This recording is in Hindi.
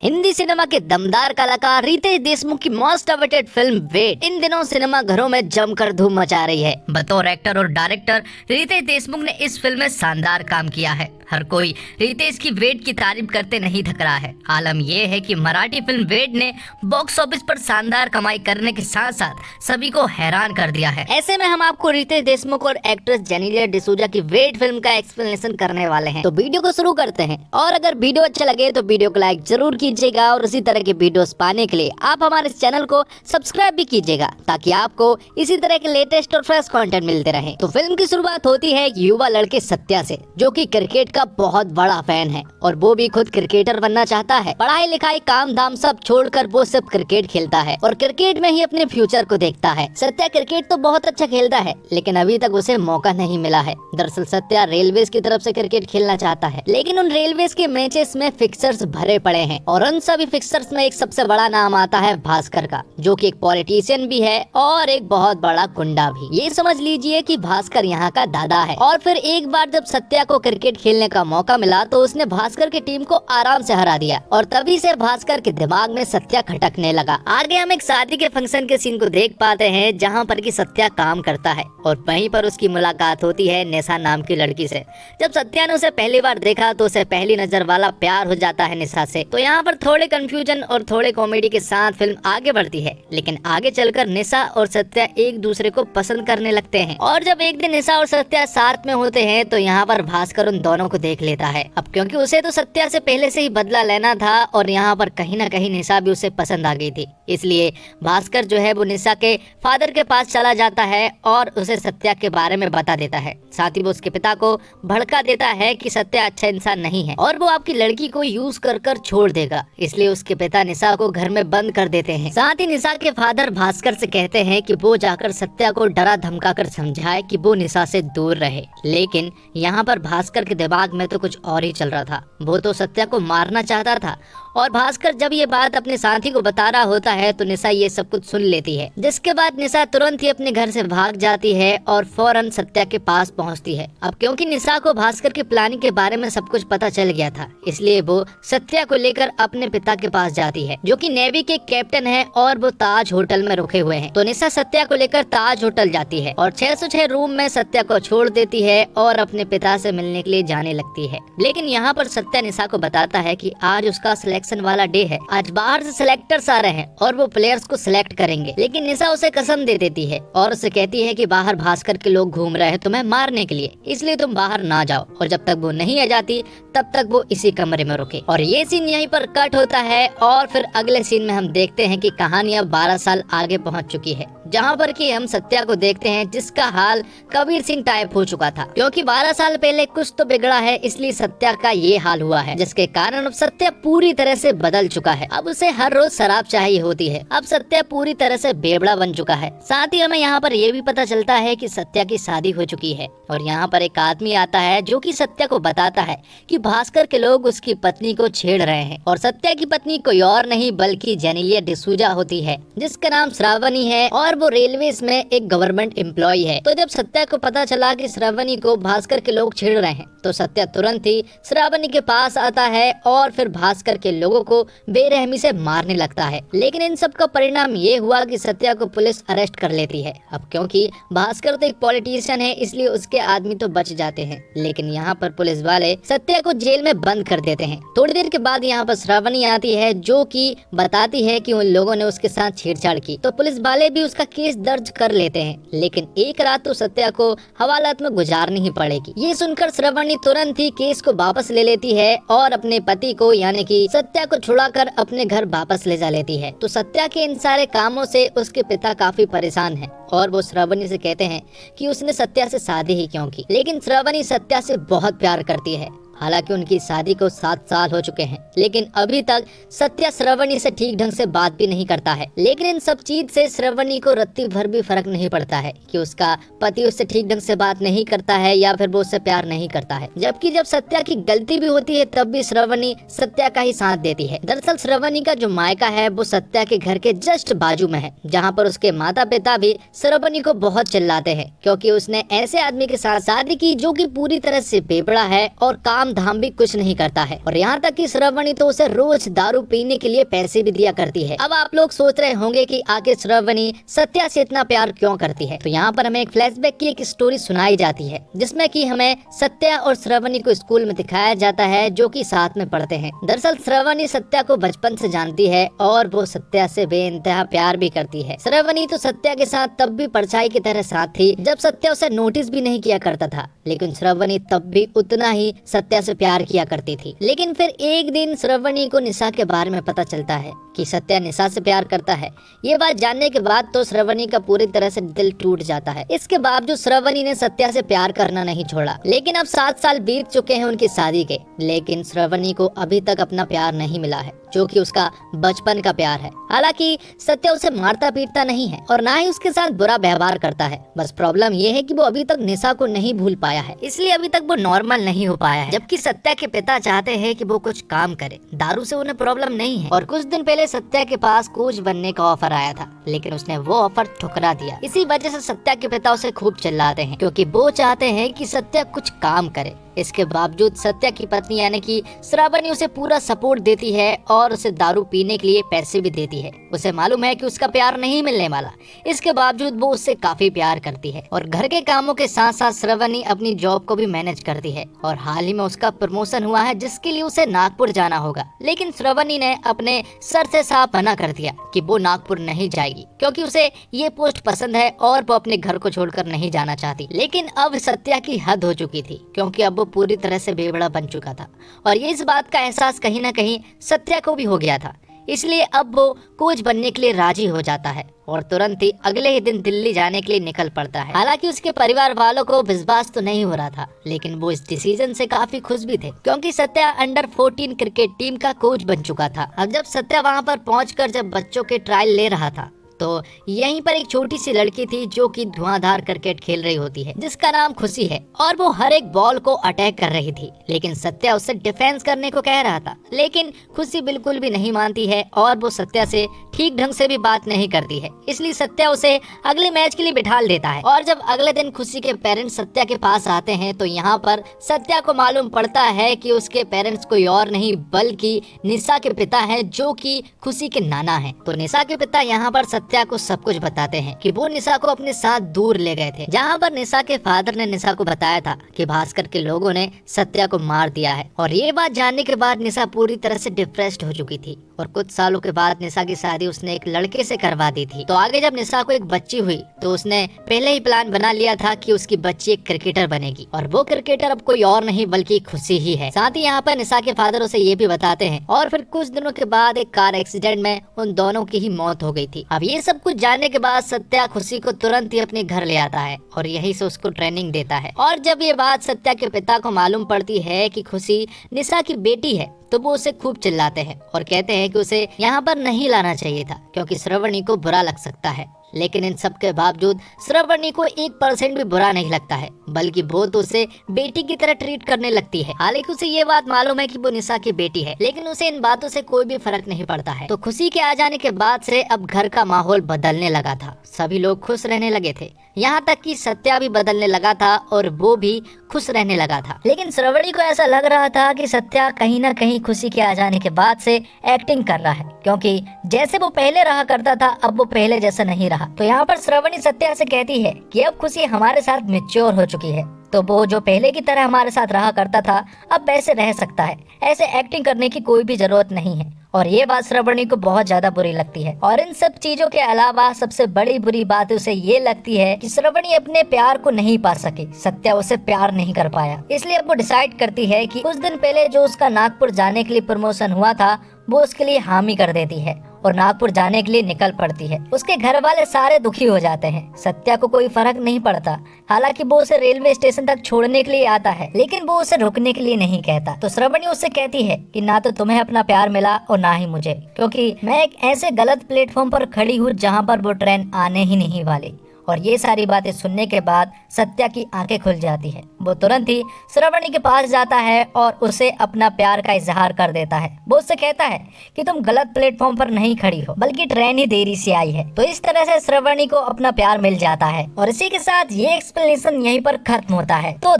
हिंदी सिनेमा के दमदार कलाकार रितेश देशमुख की मोस्ट अवेटेड फिल्म वेट इन दिनों सिनेमा घरों में जमकर धूम मचा रही है। बतौर एक्टर और डायरेक्टर रितेश देशमुख ने इस फिल्म में शानदार काम किया है। हर कोई रितेश की वेट की तारीफ करते नहीं थक रहा है। आलम यह है कि मराठी फिल्म वेट ने बॉक्स ऑफिस पर शानदार कमाई करने के साथ साथ सभी को हैरान कर दिया है। ऐसे में हम आपको रितेश देशमुख और एक्ट्रेस जेनेलिया डिसूजा की वेट फिल्म का एक्सप्लेनेशन करने वाले हैं। तो वीडियो को शुरू करते हैं और अगर वीडियो अच्छा लगे तो वीडियो को लाइक जरूर कीजिएगा और इसी तरह के वीडियोस पाने के लिए आप हमारे इस चैनल को सब्सक्राइब भी कीजिएगा ताकि आपको इसी तरह के लेटेस्ट और फ्रेश कंटेंट मिलते रहे। तो फिल्म की शुरुआत होती है एक युवा लड़के सत्या से, जो कि क्रिकेट का बहुत बड़ा फैन है और वो भी खुद क्रिकेटर बनना चाहता है। पढ़ाई लिखाई काम धाम सब छोड़कर वो सिर्फ क्रिकेट खेलता है और क्रिकेट में ही अपने फ्यूचर को देखता है। सत्या क्रिकेट तो बहुत अच्छा खेलता है लेकिन अभी तक उसे मौका नहीं मिला है। दरअसल सत्या रेलवेज की तरफ से क्रिकेट खेलना चाहता है, लेकिन उन रेलवेज के मैचेस में फिक्सर्स भरे पड़े हैं और उन सभी फिक्सर्स में एक सबसे बड़ा नाम आता है भास्कर का, जो कि एक पॉलिटिशियन भी है और एक बहुत बड़ा गुंडा भी। ये समझ लीजिए कि भास्कर यहाँ का दादा है। और फिर एक बार जब सत्या को क्रिकेट खेलने का मौका मिला तो उसने भास्कर की टीम को आराम से हरा दिया और तभी से भास्कर के दिमाग में सत्या खटकने लगा। आगे हम एक शादी के फंक्शन के सीन को देख पाते हैं जहाँ पर कि सत्या काम करता है और वहीं पर उसकी मुलाकात होती है निशा नाम की लड़की से। जब सत्या ने उसे पहली बार देखा तो उसे पहली नजर वाला प्यार हो जाता है निशा से। तो यहाँ पर थोड़े कंफ्यूजन और थोड़े कॉमेडी के साथ फिल्म आगे बढ़ती है, लेकिन आगे चलकर निशा और सत्या एक दूसरे को पसंद करने लगते हैं। और जब एक दिन निशा और सत्या साथ में होते हैं तो यहाँ पर भास्कर उन दोनों को देख लेता है। अब क्योंकि उसे तो सत्या से पहले से ही बदला लेना था और यहाँ पर कहीं ना कहीं निशा भी उसे पसंद आ गई थी, इसलिए भास्कर जो है वो निशा के फादर के पास चला जाता है और उसे सत्या के बारे में बता देता है। साथ ही वो उसके पिता को भड़का देता है कि सत्या अच्छा इंसान नहीं है और वो आपकी लड़की को यूज कर छोड़ देगा, इसलिए उसके पिता निशा को घर में बंद कर देते हैं। साथ ही निशा के फादर भास्कर से कहते हैं कि वो जाकर सत्या को डरा धमका कर समझाए कि वो निशा से दूर रहे, लेकिन यहाँ पर भास्कर के दिमाग में तो कुछ और ही चल रहा था। वो तो सत्या को मारना चाहता था और भास्कर जब ये बात अपने साथी को बता रहा होता है तो निशा ये सब कुछ सुन लेती है, जिसके बाद निशा तुरंत ही अपने घर से भाग जाती है और फौरन सत्या के पास पहुंचती है। अब क्योंकि निशा को भास्कर की प्लानिंग के बारे में सब कुछ पता चल गया था, इसलिए वो सत्या को लेकर अपने पिता के पास जाती है, जो कि नेवी के कैप्टन है और वो ताज होटल में रुके हुए हैं। तो निशा सत्या को लेकर ताज होटल जाती है और 606 रूम में सत्या को छोड़ देती है और अपने पिता से मिलने के लिए जाने लगती है। लेकिन यहाँ पर सत्या निशा को बताता है कि आज उसका सिलेक्शन वाला डे है, आज बाहर से सिलेक्टर्स आ रहे हैं और वो प्लेयर्स को सिलेक्ट करेंगे। लेकिन निशा उसे कसम दे देती है और उसे कहती है कि बाहर भास्कर के लोग घूम रहे हैं तुम्हें मारने के लिए, इसलिए तुम बाहर ना जाओ और जब तक वो नहीं आ जाती तब तक वो इसी कमरे में रुके। और ये सीन यहीं पर कट होता है और फिर अगले सीन में हम देखते हैं कि कहानी अब 12 साल आगे पहुंच चुकी है, जहां पर कि हम सत्या को देखते हैं जिसका हाल कबीर सिंह टाइप हो चुका था। क्योंकि 12 साल पहले कुछ तो बिगड़ा है, इसलिए सत्या का ये हाल हुआ है, जिसके कारण अब सत्या पूरी तरह से बदल चुका है। अब उसे हर रोज शराब चाहिए होती है। अब सत्या पूरी तरह से बेवड़ा बन चुका है। साथ ही हमें यहाँ पर यह भी पता चलता है कि सत्या की शादी हो चुकी है और यहाँ पर एक आदमी आता है जो कि सत्या को बताता है कि भास्कर के लोग उसकी पत्नी को छेड़ रहे हैं और सत्या की पत्नी कोई और नहीं बल्कि जेनेलिया डिसूजा होती है, जिसका नाम श्रावणी है और वो रेलवेज में एक गवर्नमेंट एम्प्लॉय है। तो जब सत्या को पता चला कि श्रावणी को भास्कर के लोग छेड़ रहे हैं तो सत्या तुरंत ही श्रावणी के पास आता है और फिर भास्कर के लोगों को बेरहमी से मारने लगता है। लेकिन इन सब का परिणाम ये हुआ कि सत्या को पुलिस अरेस्ट कर लेती है। अब क्योंकि भास्कर तो एक पॉलिटिशियन है इसलिए उसके आदमी तो बच जाते हैं, लेकिन यहाँ पर पुलिस वाले सत्या को जेल में बंद कर देते हैं। थोड़ी देर के बाद यहाँ पर श्रावणी आती है जो कि बताती है कि उन लोगों ने उसके साथ छेड़छाड़ की, तो पुलिस वाले भी उसका केस दर्ज कर लेते हैं। लेकिन एक रात तो सत्या को हवालात में गुजारनी ही पड़ेगी। ये सुनकर श्रावणी तुरंत ही केस को वापस ले लेती है और अपने पति को यानी कि सत्या को छुड़ाकर अपने घर वापस ले जा लेती है। तो सत्या के इन सारे कामों से उसके पिता काफी परेशान हैं और वो श्रावणी से कहते हैं कि उसने सत्या से शादी ही क्यों की। लेकिन श्रावणी सत्या से बहुत प्यार करती है। हालांकि उनकी शादी को 7 साल हो चुके हैं, लेकिन अभी तक सत्या श्रावणी से ठीक ढंग से बात भी नहीं करता है। लेकिन इन सब चीज से श्रावणी को रत्ती भर भी फर्क नहीं पड़ता है कि उसका पति उससे ठीक ढंग से बात नहीं करता है या फिर वो उससे प्यार नहीं करता है। जबकि जब सत्या की गलती भी होती है तब भी श्रावणी सत्या का ही साथ देती है। दरअसल श्रावणी का जो मायका है वो सत्या के घर के जस्ट बाजू में है, जहाँ पर उसके माता पिता भी श्रावणी को बहुत चिल्लाते हैं क्योंकि उसने ऐसे आदमी के साथ शादी की जो कि पूरी तरह से बेवड़ा है और काम काम धाम भी कुछ नहीं करता है और यहाँ तक कि श्रावणी तो उसे रोज दारू पीने के लिए पैसे भी दिया करती है। अब आप लोग सोच रहे होंगे कि आखिर श्रावणी सत्या से इतना प्यार क्यों करती है। तो यहाँ पर हमें एक फ्लैशबैक की एक स्टोरी सुनाई जाती है जिसमें कि हमें सत्या और श्रावणी को स्कूल में दिखाया जाता है जो कि साथ में पढ़ते हैं। दरअसल श्रावणी सत्या को बचपन से जानती है और वो सत्या से बेइंतहा प्यार भी करती है। श्रावणी तो सत्या के साथ तब भी परछाई की तरह साथ थी जब सत्या उसे नोटिस भी नहीं किया करता था, लेकिन श्रावणी तब भी उतना ही सत्या से प्यार किया करती थी। लेकिन फिर एक दिन श्रावणी को निशा के बारे में पता चलता है कि सत्या निशा से प्यार करता है। ये बात जानने के बाद तो श्रावणी का पूरी तरह से दिल टूट जाता है। इसके बावजूद श्रावणी ने सत्या से प्यार करना नहीं छोड़ा। लेकिन अब 7 साल बीत चुके हैं उनकी शादी के, लेकिन श्रावणी को अभी तक अपना प्यार नहीं मिला है जो कि उसका बचपन का प्यार है। हालांकि सत्या उसे मारता पीटता नहीं है और ना ही उसके साथ बुरा व्यवहार करता है। बस प्रॉब्लम ये है कि वो अभी तक निशा को नहीं भूल पाया है, इसलिए अभी तक वो नॉर्मल नहीं हो पाया है। जबकि सत्या के पिता चाहते हैं कि वो कुछ काम करे, दारू से उन्हें प्रॉब्लम नहीं है। और कुछ दिन पहले सत्या के पास कोच बनने का ऑफर आया था, लेकिन उसने वो ऑफर ठुकरा दिया। इसी वजह से सत्या के पिता उसे खूब चिल्लाते हैं क्योंकि वो चाहते हैं कि सत्या कुछ काम करे। इसके बावजूद सत्या की पत्नी यानी कि श्रावणी उसे पूरा सपोर्ट देती है और उसे दारू पीने के लिए पैसे भी देती है। उसे मालूम है कि उसका प्यार नहीं मिलने वाला, इसके बावजूद वो उससे काफी प्यार करती है। और घर के कामों के साथ साथ श्रावणी अपनी जॉब को भी मैनेज करती है और हाल ही में उसका प्रमोशन हुआ है जिसके लिए उसे नागपुर जाना होगा। लेकिन श्रावणी ने अपने सर से साफ मना कर दिया कि वो नागपुर नहीं जाएगी क्योंकि उसे ये पोस्ट पसंद है और वो अपने घर को छोड़कर नहीं जाना चाहती। लेकिन अब सत्या की हद हो चुकी थी क्योंकि अब वो पूरी तरह से बेवड़ा बन चुका था और ये इस बात का एहसास कहीं ना कहीं सत्या को भी हो गया था। इसलिए अब वो कोच बनने के लिए राजी हो जाता है और तुरंत ही अगले ही दिन दिल्ली जाने के लिए निकल पड़ता है। हालांकि उसके परिवार वालों को विश्वास तो नहीं हो रहा था, लेकिन वो इस डिसीजन से काफी खुश भी थे क्योंकि सत्या अंडर 14 क्रिकेट टीम का कोच बन चुका था। अब जब सत्या वहां पर पहुंचकर जब बच्चों के ट्रायल ले रहा था तो यहीं पर एक छोटी सी लड़की थी जो कि धुआंधार क्रिकेट खेल रही होती है जिसका नाम खुशी है और वो हर एक बॉल को अटैक कर रही थी। लेकिन सत्या उससे डिफेंस करने को कह रहा था, लेकिन खुशी बिल्कुल भी नहीं मानती है और वो सत्या से ठीक ढंग से भी बात नहीं करती है। इसलिए सत्या उसे अगले मैच के लिए बिठा देता है। और जब अगले दिन खुशी के पेरेंट्स सत्या के पास आते हैं तो यहाँ पर सत्या को मालूम पड़ता है कि उसके पेरेंट्स कोई और नहीं बल्कि निशा के पिता हैं जो कि खुशी के नाना हैं। तो निशा के पिता यहाँ पर सत्या को सब कुछ बताते हैं कि वो निशा को अपने साथ दूर ले गए थे, जहाँ पर निशा के फादर ने निशा को बताया था कि भास्कर के लोगों ने सत्या को मार दिया है। और ये बात जानने के बाद निशा पूरी तरह से डिप्रेस्ड हो चुकी थी और कुछ सालों के बाद निशा की शादी उसने एक लड़के से करवा दी थी। तो आगे जब निशा को एक बच्ची हुई तो उसने पहले ही प्लान बना लिया था कि उसकी बच्ची एक क्रिकेटर बनेगी और वो क्रिकेटर अब कोई और नहीं बल्कि खुशी ही है। साथ ही यहाँ पर निशा के फादर उसे ये भी बताते हैं। और फिर कुछ दिनों के बाद एक कार एक्सीडेंट में उन दोनों की ही मौत हो गई थी। अब ये सब कुछ जानने के बाद सत्या खुशी को तुरंत ही अपने घर ले आता है और यहीं से उसको ट्रेनिंग देता है। और जब ये बात सत्या के पिता को मालूम पड़ती है कि खुशी निशा की बेटी है तो वो उसे खूब चिल्लाते हैं और कहते हैं कि उसे यहाँ पर नहीं लाना चाहिए था क्योंकि श्रावणी को बुरा लग सकता है। लेकिन इन सब के बावजूद श्रावणी को 1% भी बुरा नहीं लगता है, बल्कि वो तो उसे बेटी की तरह ट्रीट करने लगती है। हालांकि उसे ये बात मालूम है कि वो निशा की बेटी है, लेकिन उसे इन बातों से कोई भी फर्क नहीं पड़ता है। तो खुशी के आ जाने के बाद से अब घर का माहौल बदलने लगा था, सभी लोग खुश रहने लगे थे, यहाँ तक कि सत्या भी बदलने लगा था और वो भी खुश रहने लगा था। लेकिन श्रावणी को ऐसा लग रहा था कि सत्या कहीं ना कहीं खुशी के आ जाने के बाद से एक्टिंग कर रहा है, क्योंकि जैसे वो पहले रहा करता था अब वो पहले जैसा नहीं रहा। तो यहाँ पर श्रावणी सत्या से कहती है कि अब खुशी हमारे साथ मैच्योर हो चुकी है, तो वो जो पहले की तरह हमारे साथ रहा करता था अब वैसे रह सकता है, ऐसे एक्टिंग करने की कोई भी जरूरत नहीं है। और ये बात श्रावणी को बहुत ज्यादा बुरी लगती है। और इन सब चीजों के अलावा सबसे बड़ी बुरी बात उसे ये लगती है कि श्रावणी अपने प्यार को नहीं पा सकी, सत्या उसे प्यार नहीं कर पाया। इसलिए अब वो डिसाइड करती है कि कुछ दिन पहले जो उसका नागपुर जाने के लिए प्रमोशन हुआ था वो उसके लिए हामी कर देती है और नागपुर जाने के लिए निकल पड़ती है। उसके घर वाले सारे दुखी हो जाते हैं, सत्या को कोई फर्क नहीं पड़ता। हालांकि वो उसे रेलवे स्टेशन तक छोड़ने के लिए आता है, लेकिन वो उसे रुकने के लिए नहीं कहता। तो श्रावणी उससे कहती है कि ना तो तुम्हें अपना प्यार मिला और ना ही मुझे, क्योंकि मैं एक ऐसे गलत प्लेटफॉर्म पर खड़ी हूँ जहाँ पर वो ट्रेन आने ही नहीं वाली। और ये सारी बातें सुनने के बाद सत्या की आंखें खुल जाती है। वो तुरंत ही श्रावणी के पास जाता है और उसे अपना प्यार का इजहार कर देता है। वो उससे कहता है कि तुम गलत प्लेटफॉर्म पर नहीं खड़ी हो, बल्कि ट्रेन ही देरी से आई है। तो इस तरह से श्रावणी को अपना प्यार मिल जाता है और इसी के साथ ये एक्सप्लेनेशन यहीं पर खत्म होता है। तो